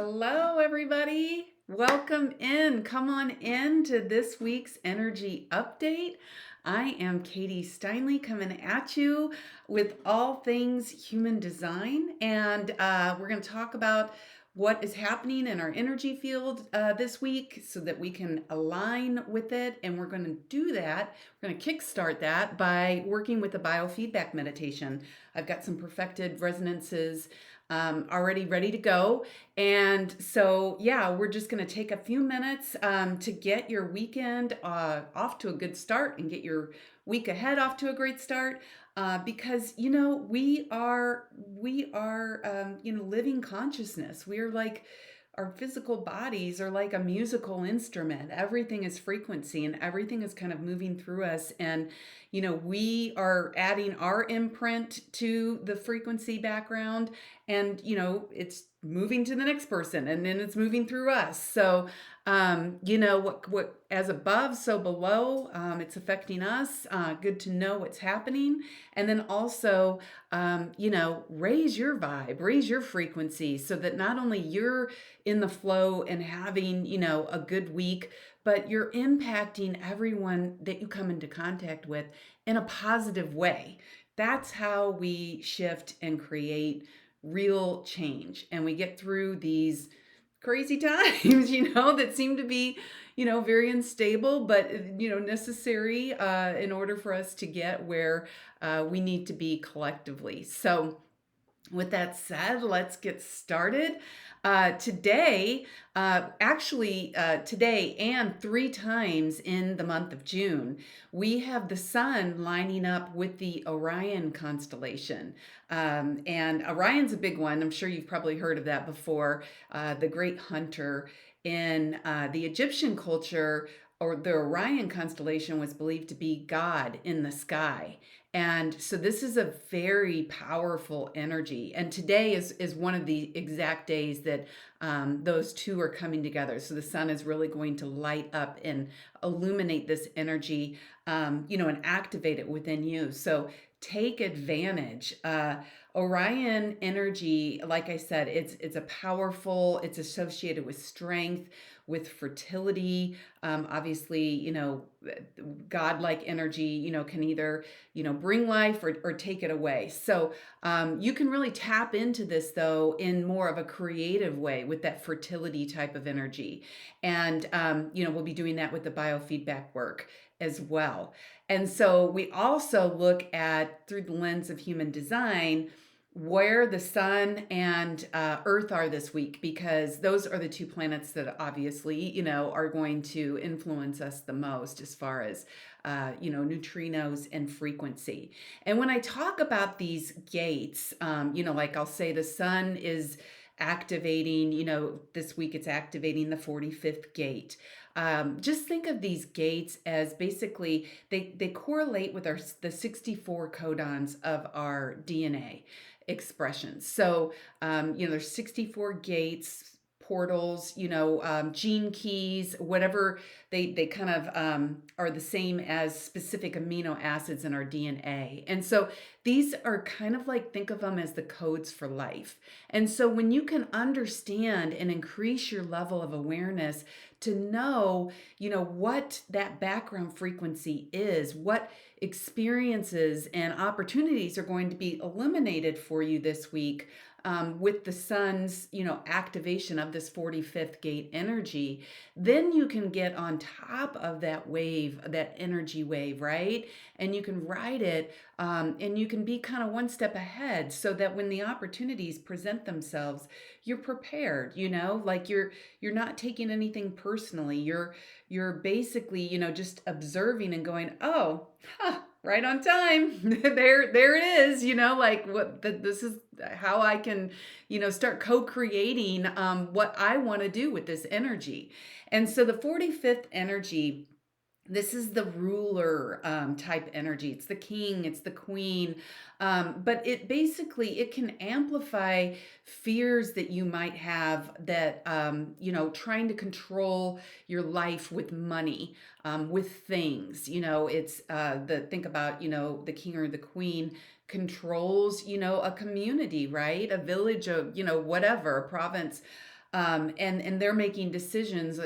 Hello, everybody. Welcome in. Come on in to this week's energy update. I am Katie Steinley coming at you with all things human design. And we're going to talk about what is happening in our energy field this week so that we can align with it. And we're going to do that. We're going to kickstart that by working with a biofeedback meditation. I've got some perfected resonances already ready to go. And so, yeah, we're just going to take a few minutes to get your weekend off to a good start and get your week ahead off to a great start. Because we are living consciousness. We're like our physical bodies are like a musical instrument. Everything is frequency and everything is kind of moving through us. And, we are adding our imprint to the frequency background and, it's moving to the next person and then it's moving through us. So, what as above, so below, it's affecting us. Good to know what's happening. And then also, raise your vibe, raise your frequency so that not only you're in the flow and having, a good week, but you're impacting everyone that you come into contact with in a positive way. That's how we shift and create real change. And we get through these crazy times, that seem to be, very unstable, but, necessary in order for us to get where we need to be collectively. So, with that said, let's get started. Today and three times in the month of June, we have the sun lining up with the Orion constellation. And Orion's a big one. I'm sure you've probably heard of that before. The great hunter in the Egyptian culture, or the Orion constellation was believed to be God in the sky. And so this is a very powerful energy. And today is one of the exact days that those two are coming together. So the sun is really going to light up and illuminate this energy, and activate it within you. So take advantage. Orion energy, like I said, it's a powerful, it's associated with strength, with fertility. Obviously, godlike energy, can either, bring life or take it away. So you can really tap into this, though, in more of a creative way with that fertility type of energy. And, we'll be doing that with the biofeedback work as well. And so we also look at, through the lens of human design, where the sun and earth are this week, because those are the two planets that obviously are going to influence us the most as far as neutrinos and frequency. And when I talk about these gates, like I'll say the sun is activating, this week it's activating the 45th gate. Just think of these gates as basically they correlate with the 64 codons of our DNA expressions. So, there's 64 gates, portals, gene keys, whatever they kind of are the same as specific amino acids in our DNA. And so these are kind of like, think of them as the codes for life. And so when you can understand and increase your level of awareness to know, what that background frequency is, what experiences and opportunities are going to be eliminated for you this week, with the sun's, activation of this 45th gate energy, then you can get on top of that wave, that energy wave, right? And you can ride it, and you can be kind of one step ahead so that when the opportunities present themselves, you're prepared, like you're not taking anything personally. You're basically, just observing and going, oh, huh, right on time. There it is, like this is how I can, start co-creating what I want to do with this energy. And so the 45th energy, this is the ruler type energy. It's the king, it's the queen. But it can amplify fears that you might have, that, trying to control your life with money, with things. It's think about, the king or the queen controls, a community, right? A village, whatever, a province. And they're making decisions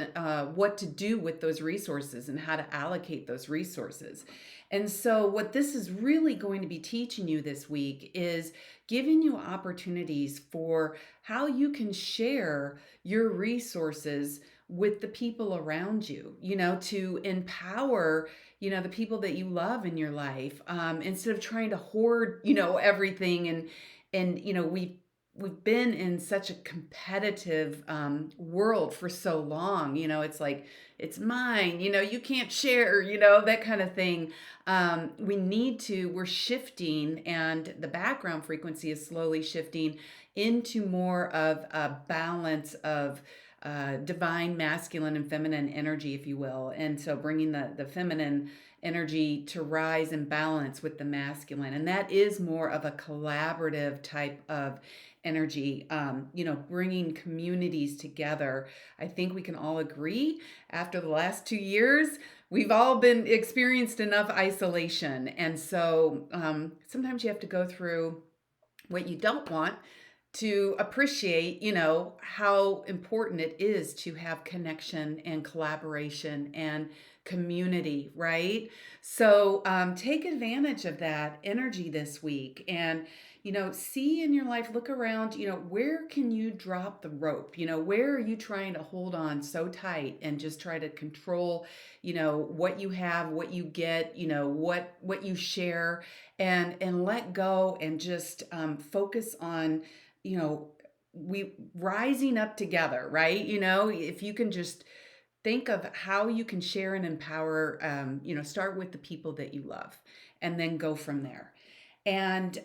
what to do with those resources and how to allocate those resources. And so, what this is really going to be teaching you this week is giving you opportunities for how you can share your resources with the people around you, to empower, the people that you love in your life, instead of trying to hoard, everything. And, we've been in such a competitive world for so long. It's like, it's mine, you can't share, that kind of thing. We're shifting, and the background frequency is slowly shifting into more of a balance of divine masculine and feminine energy, if you will. And so bringing the feminine energy to rise and balance with the masculine. And that is more of a collaborative type of energy, bringing communities together. I think we can all agree after the last 2 years, we've all been experienced enough isolation. And so sometimes you have to go through what you don't want to appreciate, how important it is to have connection and collaboration and community, right? So take advantage of that energy this week, and see in your life, look around, where can you drop the rope? Where are you trying to hold on so tight and just try to control, what you have, what you get, what you share, and let go, and just focus on, you know, we rising up together, right? If you can just think of how you can share and empower, start with the people that you love and then go from there. And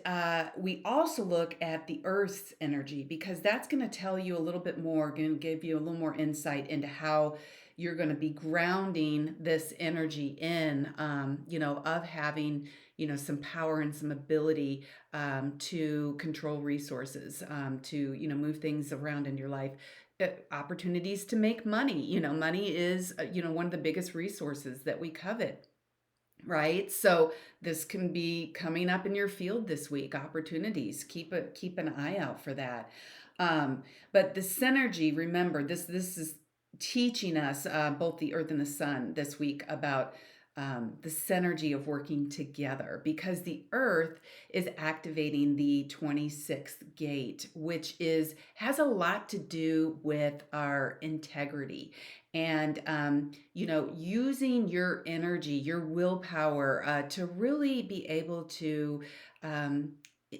we also look at the Earth's energy, because that's going to tell you a little bit more, going to give you a little more insight into how you're going to be grounding this energy in, of having, some power and some ability to control resources, to, move things around in your life. Opportunities to make money. Money is, one of the biggest resources that we covet, right? So this can be coming up in your field this week. Opportunities. Keep an eye out for that. But the synergy. Remember, this is teaching us, both the Earth and the Sun this week, about the synergy of working together, because the Earth is activating the 26th gate, which has a lot to do with our integrity, and using your energy, your willpower, to really be able to um,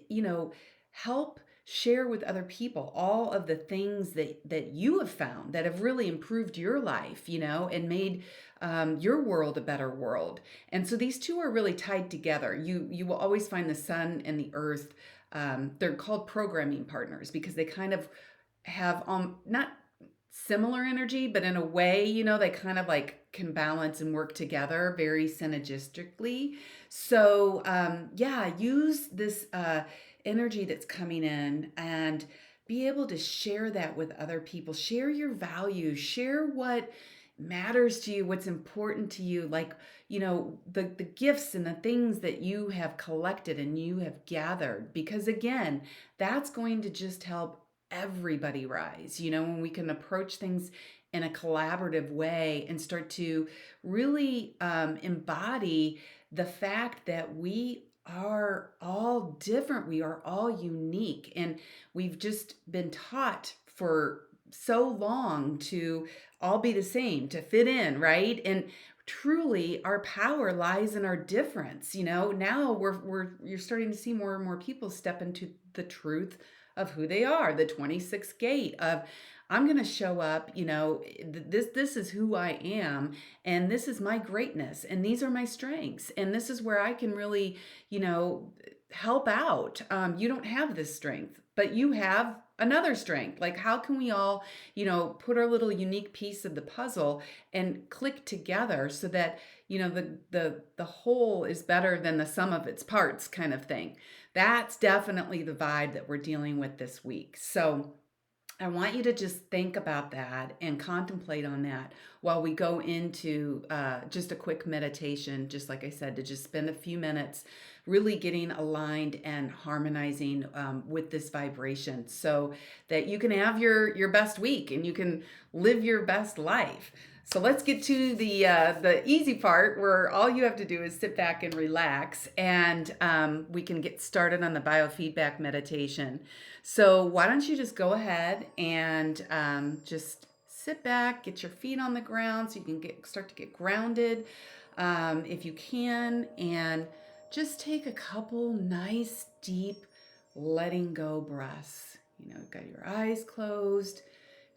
you know help share with other people all of the things that you have found that have really improved your life, and made your world a better world. And so these two are really tied together. You will always find the sun and the earth. They're called programming partners, because they kind of have not similar energy, but in a way, they kind of like can balance and work together very synergistically. So, yeah, use this energy that's coming in, and be able to share that with other people. Share your values, share what matters to you, what's important to you, like, the gifts and the things that you have collected and you have gathered, because again, that's going to just help everybody rise, when we can approach things in a collaborative way and start to really embody the fact that we are all different, we are all unique, and we've just been taught for so long to all be the same, to fit in, right? And truly our power lies in our difference. Now you're starting to see more and more people step into the truth of who they are, the 26th gate of, I'm going to show up, this is who I am, and this is my greatness, and these are my strengths, and this is where I can really, you know help out. You don't have this strength, but you have another strength. Like, how can we all, put our little unique piece of the puzzle and click together so that, the whole is better than the sum of its parts, kind of thing. That's definitely the vibe that we're dealing with this week. So I want you to just think about that and contemplate on that while we go into just a quick meditation, just like I said, to just spend a few minutes really getting aligned and harmonizing with this vibration so that you can have your best week and you can live your best life. So let's get to the easy part where all you have to do is sit back and relax, and we can get started on the biofeedback meditation. So why don't you just go ahead and just sit back, get your feet on the ground so you can start to get grounded if you can, and just take a couple nice, deep, letting go breaths. You know, you've got your eyes closed,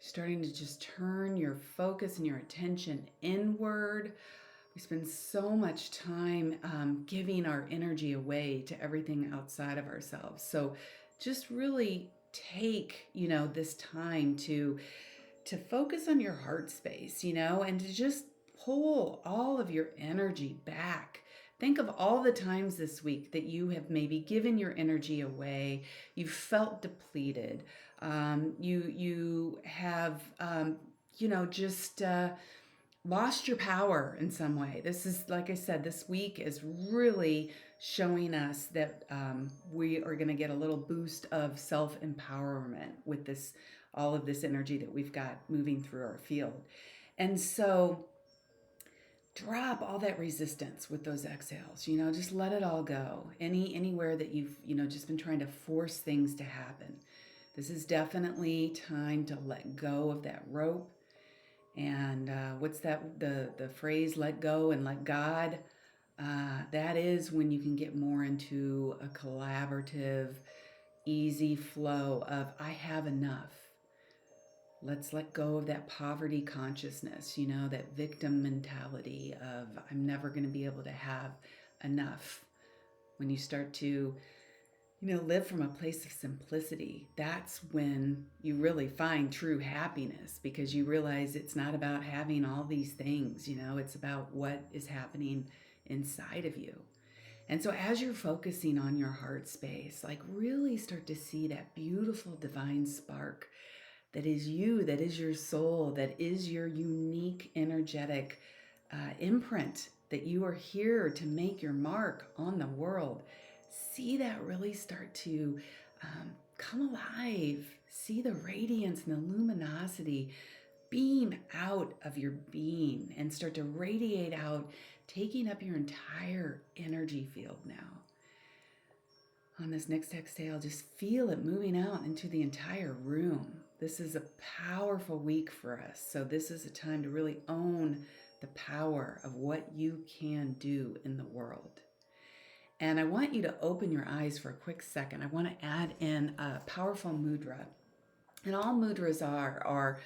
starting to just turn your focus and your attention inward. We spend so much time giving our energy away to everything outside of ourselves. So just really take, this time to focus on your heart space, and to just pull all of your energy back. Think of all the times this week that you have maybe given your energy away. You felt depleted. You have just lost your power in some way. This is, like I said, this week is really showing us that we are going to get a little boost of self empowerment with this, all of this energy that we've got moving through our field. And so, drop all that resistance with those exhales. Just let it all go. Anywhere that you've just been trying to force things to happen. This is definitely time to let go of that rope. And what's that? The phrase "let go and let God." That is when you can get more into a collaborative, easy flow of "I have enough." Let's let go of that poverty consciousness, that victim mentality of "I'm never going to be able to have enough." When you start to live from a place of simplicity, that's when you really find true happiness, because you realize it's not about having all these things, it's about what is happening inside of you. And so as you're focusing on your heart space, like really start to see that beautiful divine spark that is you, that is your soul, that is your unique energetic imprint, that you are here to make your mark on the world. See that really start to come alive. See the radiance and the luminosity beam out of your being and start to radiate out, taking up your entire energy field now. On this next exhale, just feel it moving out into the entire room. This is a powerful week for us. So this is a time to really own the power of what you can do in the world. And I want you to open your eyes for a quick second. I want to add in a powerful mudra. And all mudras are our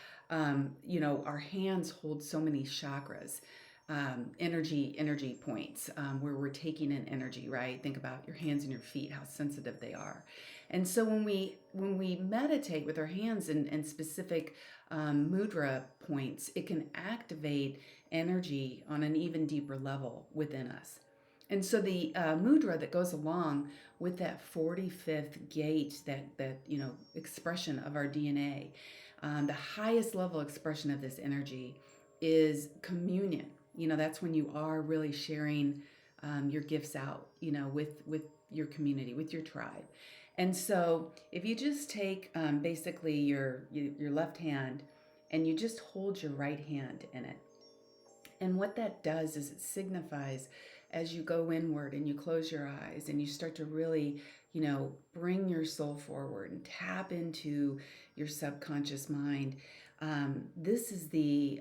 hands hold so many chakras, energy points, where we're taking in energy, right? Think about your hands and your feet, how sensitive they are. And so when we meditate with our hands in specific mudra points, it can activate energy on an even deeper level within us. And so the mudra that goes along with that 45th gate, that expression of our DNA, the highest level expression of this energy is communion. That's when you are really sharing your gifts out, with your community, with your tribe. And so if you just take basically your left hand and you just hold your right hand in it, and what that does is it signifies, as you go inward and you close your eyes and you start to really, bring your soul forward and tap into your subconscious mind. This is the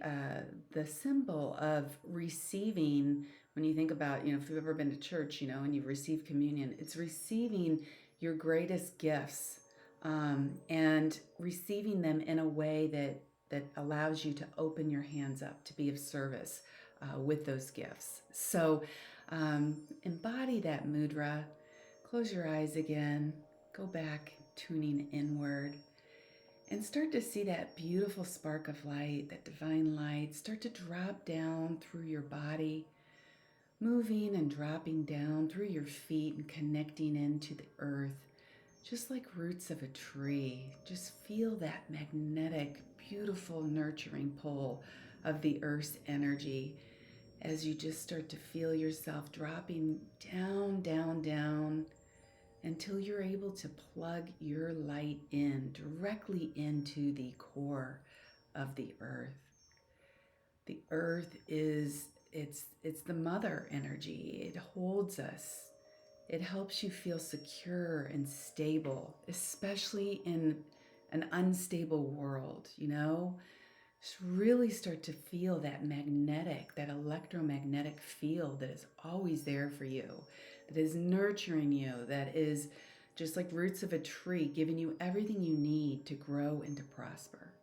symbol of receiving. When you think about, if you've ever been to church, and you've received communion, it's receiving your greatest gifts, and receiving them in a way that allows you to open your hands up to be of service with those gifts. So embody that mudra, close your eyes again, go back, tuning inward, and start to see that beautiful spark of light, that divine light, start to drop down through your body, moving and dropping down through your feet and connecting into the earth, just like roots of a tree. Just feel that magnetic, beautiful, nurturing pull of the earth's energy as you just start to feel yourself dropping down, down, down until you're able to plug your light in directly into the core of the earth. The earth is it's the mother energy. It holds us. It helps you feel secure and stable, especially in an unstable world, you know? Just really start to feel that electromagnetic field that is always there for you, that is nurturing you, that is just like roots of a tree, giving you everything you need to grow and to prosper.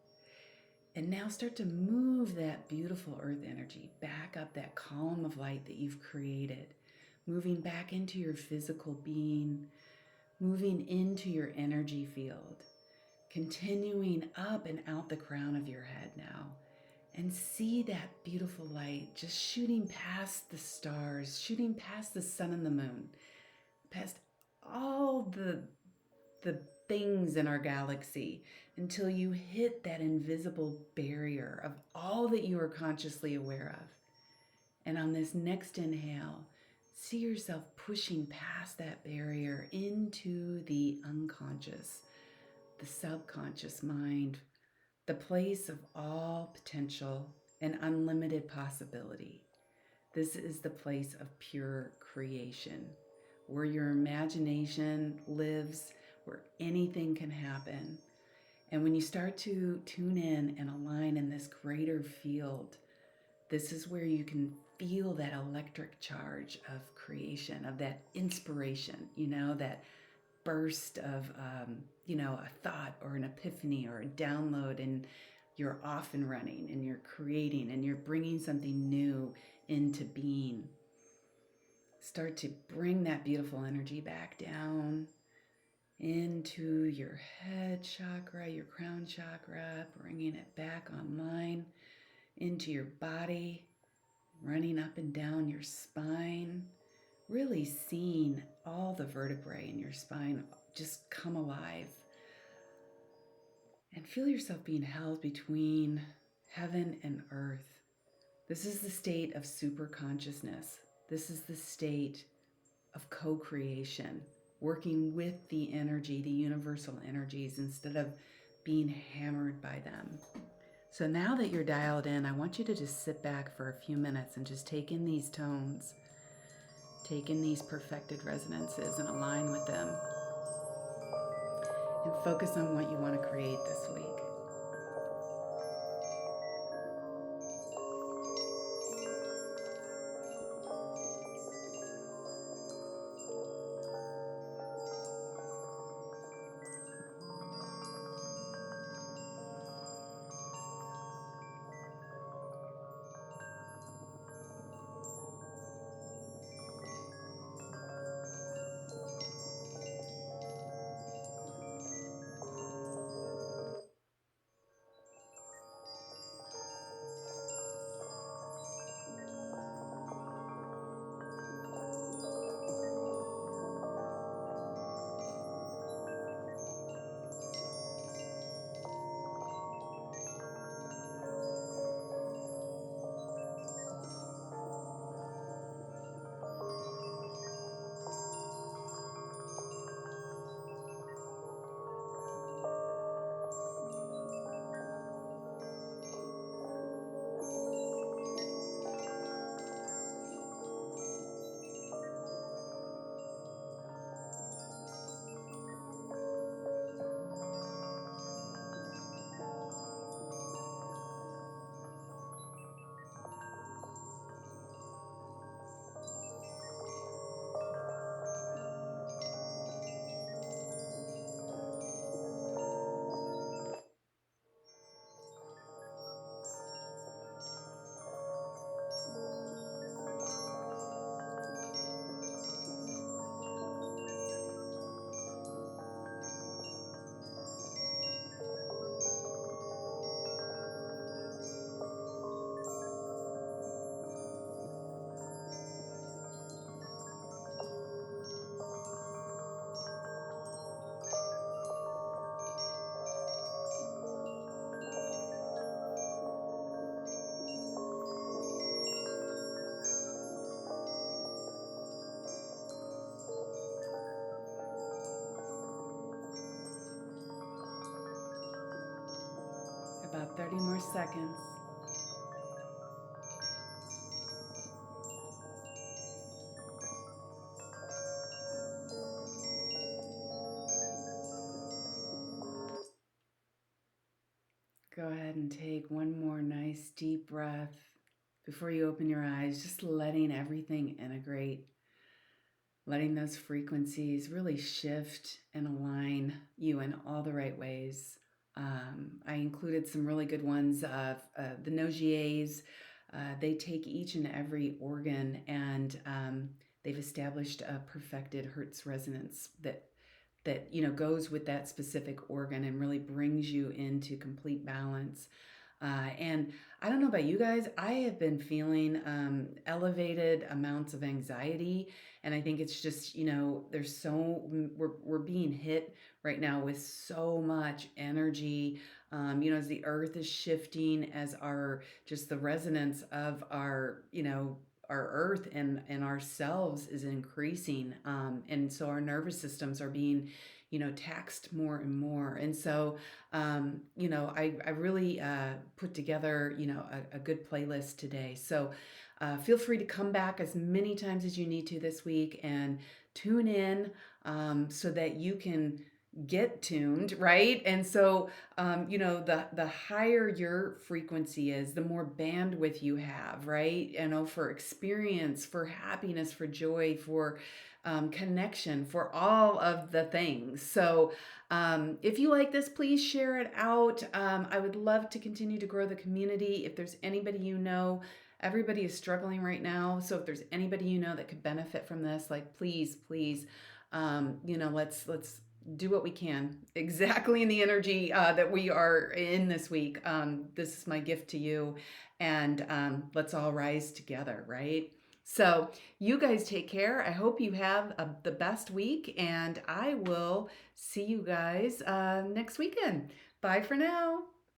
And now start to move that beautiful earth energy back up that column of light that you've created, moving back into your physical being, moving into your energy field, continuing up and out the crown of your head now. And see that beautiful light just shooting past the stars, shooting past the sun and the moon, past all the things in our galaxy until you hit that invisible barrier of all that you are consciously aware of. And on this next inhale, see yourself pushing past that barrier into the unconscious, the subconscious mind, the place of all potential and unlimited possibility. This is the place of pure creation, where your imagination lives, where anything can happen. And when you start to tune in and align in this greater field, this is where you can feel that electric charge of creation, of that inspiration, that burst of, a thought or an epiphany or a download, and you're off and running and you're creating and you're bringing something new into being. Start to bring that beautiful energy back down into your head chakra, your crown chakra, bringing it back online into your body, running up and down your spine, really seeing all the vertebrae in your spine just come alive. And feel yourself being held between heaven and earth. This is the state of super consciousness. This is the state of co-creation, working with the energy, the universal energies, instead of being hammered by them. So now that you're dialed in, I want you to just sit back for a few minutes and just take in these tones, take in these perfected resonances and align with them. And focus on what you want to create this week. few more seconds. Go ahead and take one more nice deep breath before you open your eyes, just letting everything integrate, letting those frequencies really shift and align you in all the right ways. I included some really good ones of the Nogiers. They take each and every organ and they've established a perfected Hertz resonance that goes with that specific organ and really brings you into complete balance. And I don't know about you guys, I have been feeling elevated amounts of anxiety. And I think it's just, there's we're being hit right now with so much energy. As the earth is shifting, as just the resonance of our earth and ourselves is increasing. And so our nervous systems are being, taxed more and more. And so, I really put together, a good playlist today. So feel free to come back as many times as you need to this week and tune in so that you can get tuned, right? And so, the higher your frequency is, the more bandwidth you have, right? For experience, for happiness, for joy, for connection, for all of the things. So, if you like this, please share it out. I would love to continue to grow the community. If there's anybody everybody is struggling right now. So if there's anybody that could benefit from this, like please, let's do what we can exactly in the energy that we are in this week. This is my gift to you, and let's all rise together, right? So you guys take care. I hope you have the best week, and I will see you guys next weekend. Bye for now.